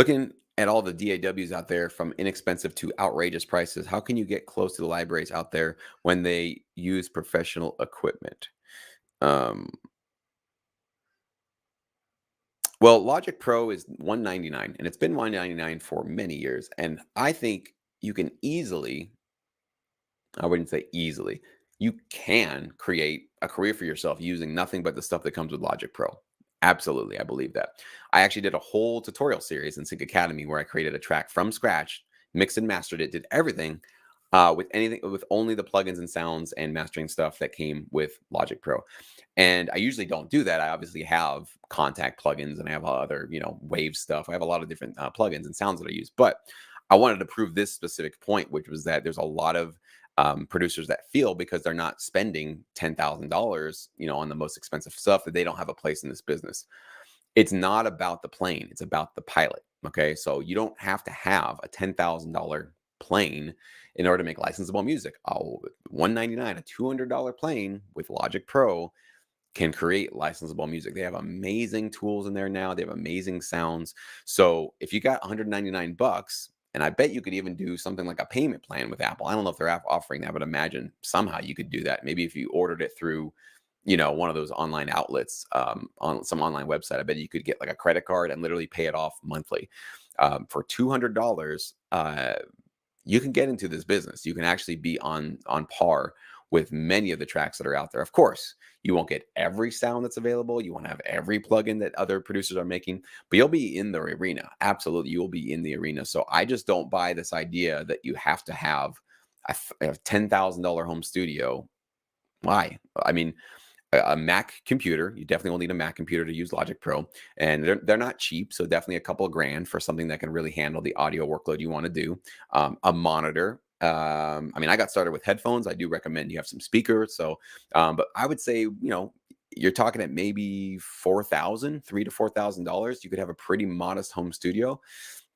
Looking at all the DAWs out there from inexpensive to outrageous prices, how can you get close to the libraries out there when they use professional equipment? Um, well, Logic Pro is 199 and it's been 199 for many years. And I think you can easily, I wouldn't say easily, you can create a career for yourself using nothing but the stuff that comes with Logic Pro. Absolutely, I believe that. I actually did a whole tutorial series in Sync Academy where I created a track from scratch, mixed and mastered it, did everything with anything with only the plugins and sounds and mastering stuff that came with Logic Pro. And I usually don't do that. I obviously have contact plugins and I have other, wave stuff. I have a lot of different plugins and sounds that I use. But I wanted to prove this specific point, which was that there's a lot of producers that feel because they're not spending $10,000, on the most expensive stuff that they don't have a place in this business. It's not about the plane; it's about the pilot. Okay, so you don't have to have a $10,000 plane in order to make licensable music. Oh, 199, a $200 plane with Logic Pro can create licensable music. They have amazing tools in there now. They have amazing sounds. So if you got 199 bucks, and I bet you could even do something like a payment plan with Apple. I don't know if they're offering that, but imagine somehow you could do that. Maybe if you ordered it through, one of those online outlets, on some online website, I bet you could get like a credit card and literally pay it off monthly. For $200, you can get into this business. You can actually be on par with many of the tracks that are out there. Of course, you won't get every sound that's available. You won't have every plugin that other producers are making, but you'll be in the arena. Absolutely, you will be in the arena. So I just don't buy this idea that you have to have a $10,000 home studio. Why? I mean, a Mac computer. You definitely will need a Mac computer to use Logic Pro, and they're not cheap. So definitely a couple of grand for something that can really handle the audio workload you want to do. A monitor. I mean, I got started with headphones. I do recommend you have some speakers. So, but I would say, you're talking at maybe 4,000, $3,000 to $4,000. You could have a pretty modest home studio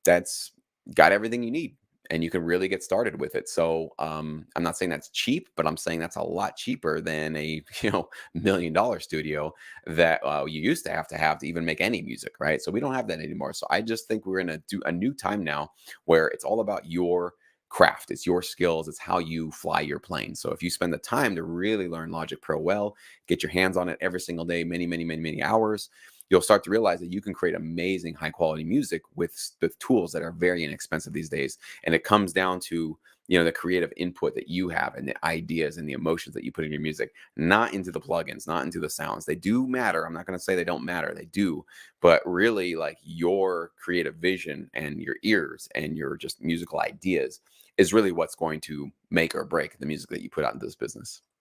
that's got everything you need and you can really get started with it. So I'm not saying that's cheap, but I'm saying that's a lot cheaper than a $1 million studio that you used to have to even make any music, right? So we don't have that anymore. So I just think we're in a new time now where it's all about your craft, it's your skills, it's how you fly your plane. So if you spend the time to really learn Logic Pro well, get your hands on it every single day, many, many, many, many hours, you'll start to realize that you can create amazing high quality music with the tools that are very inexpensive these days. And it comes down to, the creative input that you have and the ideas and the emotions that you put in your music, not into the plugins, not into the sounds. They do matter. I'm not going to say they don't matter. They do. But really, like, your creative vision and your ears and your just musical ideas is really what's going to make or break the music that you put out into this business.